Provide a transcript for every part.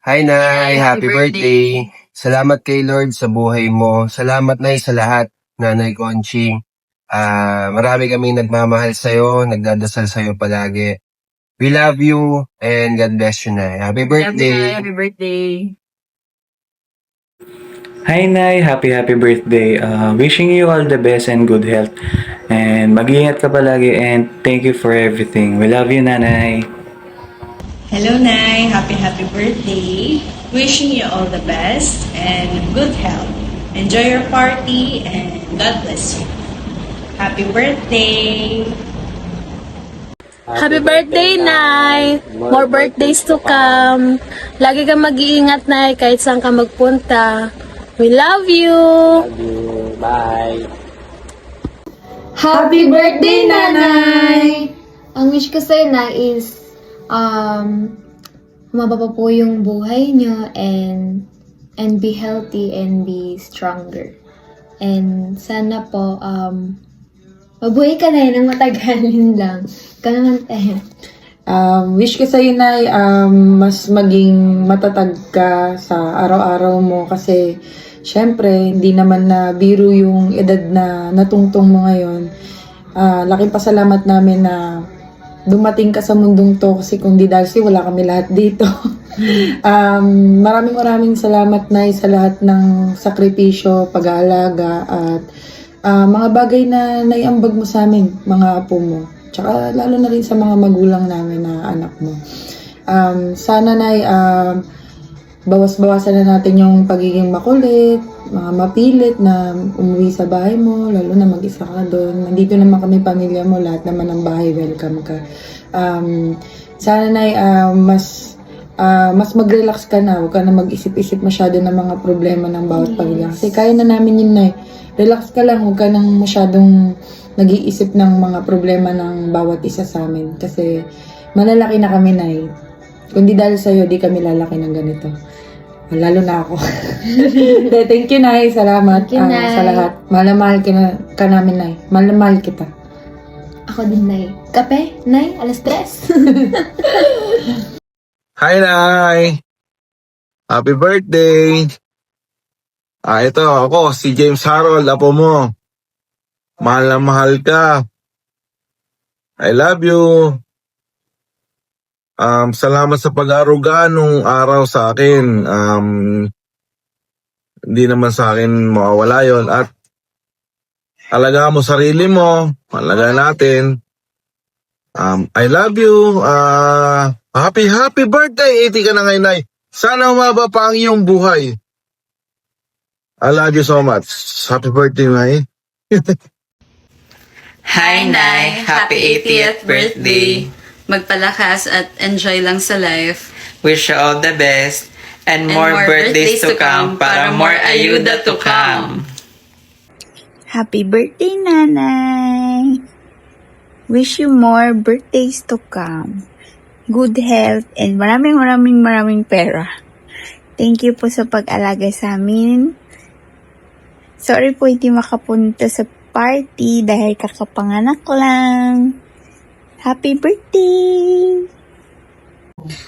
Hi, Nay! Happy birthday! Salamat kay Lord sa buhay mo. Salamat, Nay, sa lahat, Nanay Conching. Marami kaming nagmamahal sa'yo, nagdadasal sa'yo palagi. We love you and God bless you, Nay. Happy birthday! Happy birthday. Hi Nay, happy birthday. Wishing you all the best and good health. And mag-iingat ka palagi and thank you for everything. We love you, Nanay. Hello, Nay. Happy birthday. Wishing you all the best and good health. Enjoy your party and God bless you. Happy birthday. Happy birthday, Nay! More birthdays to come. Lagi kang mag-iingat, Nay, kahit saan ka magpunta. We love you! Bye. Happy birthday, Nanay! Ang wish ko sa'yo na is, humaba pa po yung buhay nyo and be healthy and be stronger. And sana po, mabuhay ka na ng matagalin lang. Ikaw naman tayo. Wish ko sa'yo na mas maging matatag ka sa araw-araw mo kasi syempre, hindi naman na biro yung edad na natungtong mo ngayon. Laking pasalamat namin na dumating ka sa mundong to kasi kung di dahil wala kami lahat dito. Maraming salamat na sa lahat ng sakripisyo, pag-aalaga at mga bagay na naiambag mo sa amin, mga apo mo. Tsaka lalo na rin sa mga magulang namin na anak mo. Sana na bawas-bawasan na natin yung pagiging makulit, mga mapilit na umuwi sa bahay mo, lalo na mag-isa ka doon. Nandito naman kami pamilya mo, lahat naman ng bahay, welcome ka. Sana na mas mag-relax ka na, huwag ka na mag-isip-isip masyado ng mga problema ng bawat pamilya. Kasi kaya na namin yun, Nay. Relax ka lang, huwag ka nang masyadong nag-iisip ng mga problema ng bawat isa sa amin. Kasi malalaki na kami, Nay. Kung di dahil sa'yo, di kami lalaki ng ganito. Lalo na ako. Thank you, Nay. Salamat Thank you, Nay. sa lahat. Mahal ka namin, Nay. Mahal kita. Ako din, Nay. Kape? Nay? Alas 3? Hi, Nay! Happy birthday! Ito ako, si James Harold, apo mo. Mahal na mahal ka. I love you. Salamat sa pag-aruga nung araw sa akin. Hindi naman sa akin mawawala yon. At alagaan mo sarili mo. Alagaan natin. I love you. Happy birthday! 80 ka na ngayon, Nay. Sana umaba pa ang iyong buhay. I love you so much. Happy birthday, Nay. Hi, Nay! Happy 80th birthday! Magpalakas at enjoy lang sa life. Wish you all the best and more birthdays to come para more ayuda to come. Happy birthday, Nanay! Wish you more birthdays to come. Good health and maraming pera. Thank you po sa pag-alaga sa amin. Sorry po hindi makapunta sa party dahil kakapanganak lang. Happy birthday!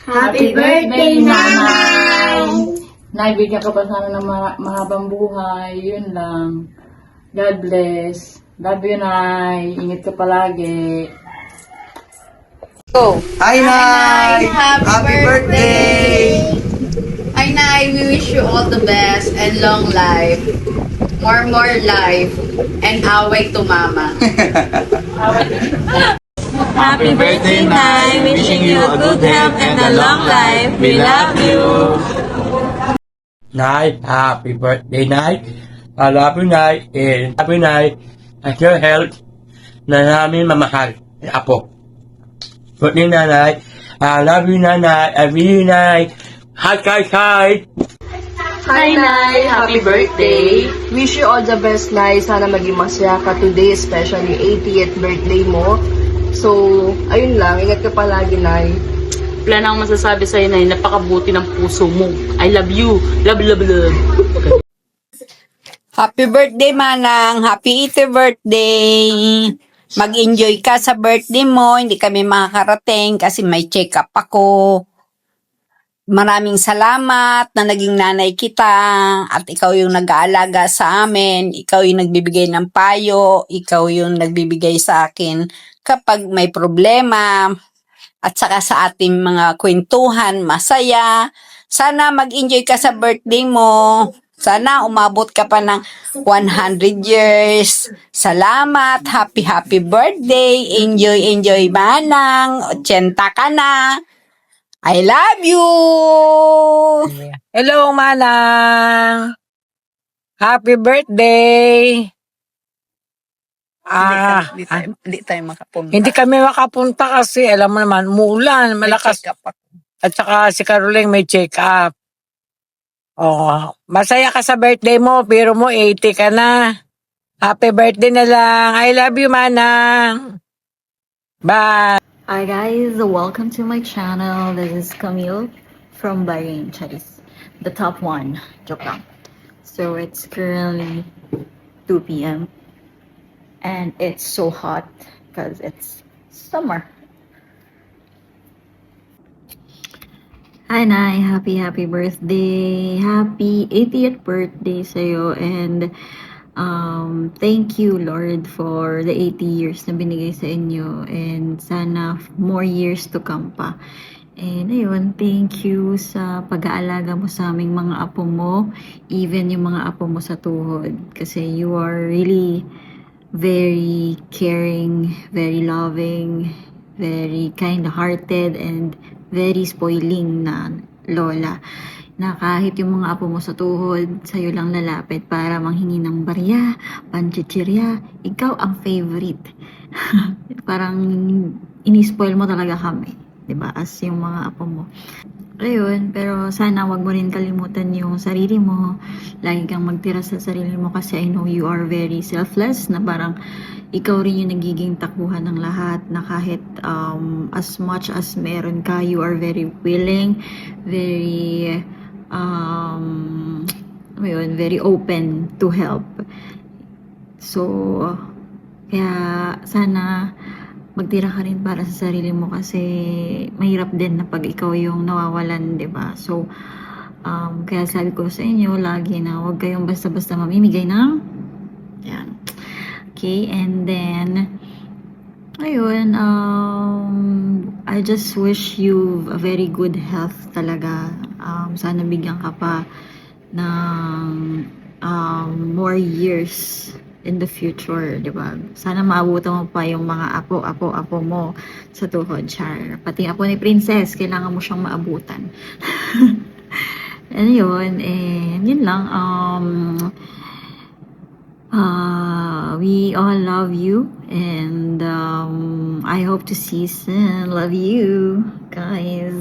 Happy birthday, Nanay! Nay, bigyan ka pa sana ng mahabang buhay. Yun lang. God bless. Love you, Nay. Ingat ka palagi. Hi, Nay! Happy birthday! Hi, Nay! We wish you all the best and long life. More life. And away to Mama. Happy birthday, Nay! Wishing you a good health and a long life. We love you! Nay, happy birthday, Nay. I love you, Nay. And happy night at your health na namin mamahal. Apo. Birthday, Nanay. I love you, Nanay. I love you, Nay. Hi. Hi, Nay! Happy birthday! Wish you all the best, Nay. Sana maging masaya ka today, especially 80th birthday mo. So, ayun lang. Ingat ka palagi, Nay. Wala na akong masasabi sa'yo, Nay. Napakabuti ng puso mo. I love you. Love. Happy birthday, Manang! Happy 80th birthday! Mag-enjoy ka sa birthday mo. Hindi kami makakarating kasi may check-up ako. Maraming salamat na naging nanay kita at ikaw yung nag-aalaga sa amin, ikaw yung nagbibigay ng payo, ikaw yung nagbibigay sa akin kapag may problema at saka sa ating mga kwentuhan, masaya. Sana mag-enjoy ka sa birthday mo. Sana umabot ka pa ng 100 years. Salamat. Happy birthday. Enjoy, Manang. 80 ka na. I love you! Hello, Manang! Happy birthday! Hindi tayo makapunta. Hindi kami makapunta kasi alam mo naman, umuulan, malakas. At saka si Caroline may check-up. Oh, masaya ka sa birthday mo, pero mo 80 ka na. Happy birthday na lang. I love you, Manang. Bye! Hi guys, welcome to my channel. This is Camille from Bahrain, Charis. The top one. Joke lang. So it's currently 2 p.m. and it's so hot because it's summer. Hi Nay, happy birthday. Happy 80th birthday sa'yo, and thank you Lord for the 80 years na binigay sa inyo, and sana more years to come pa. And ayun, thank you sa pag-aalaga mo sa aming mga apo mo, even yung mga apo mo sa tuhod, kasi you are really very caring, very loving, very kind-hearted, and very spoiling na lola, na kahit yung mga apo mo sa tuhod, sa'yo lang lalapit para manghingi ng barya, panchichirya, ikaw ang favorite. Parang inispoil mo talaga kami, 'di ba? As yung mga apo mo. Ayun, pero sana wag mo rin kalimutan yung sarili mo. Lagi kang magtira sa sarili mo kasi I know you are very selfless, na parang ikaw rin yung nagiging takbuhan ng lahat, na kahit as much as meron ka, you are very willing, very very open to help. So, kaya sana magtira ka rin para sa sarili mo, kasi mahirap din na pag ikaw yung nawawalan, 'di ba? So, kaya sabi ko sa inyo lagi na huwag kayong basta-basta mamimigay ng yan. Okay, and then ayun, I just wish you a very good health talaga. Sana bigyan ka pa ng more years in the future, di ba? Sana maabutan mo pa yung mga apo mo sa tuhod, Char. Pati apo ni Princess, kailangan mo siyang maabutan. And yun, and yun lang. We all love you, and I hope to see you soon. Love you, guys.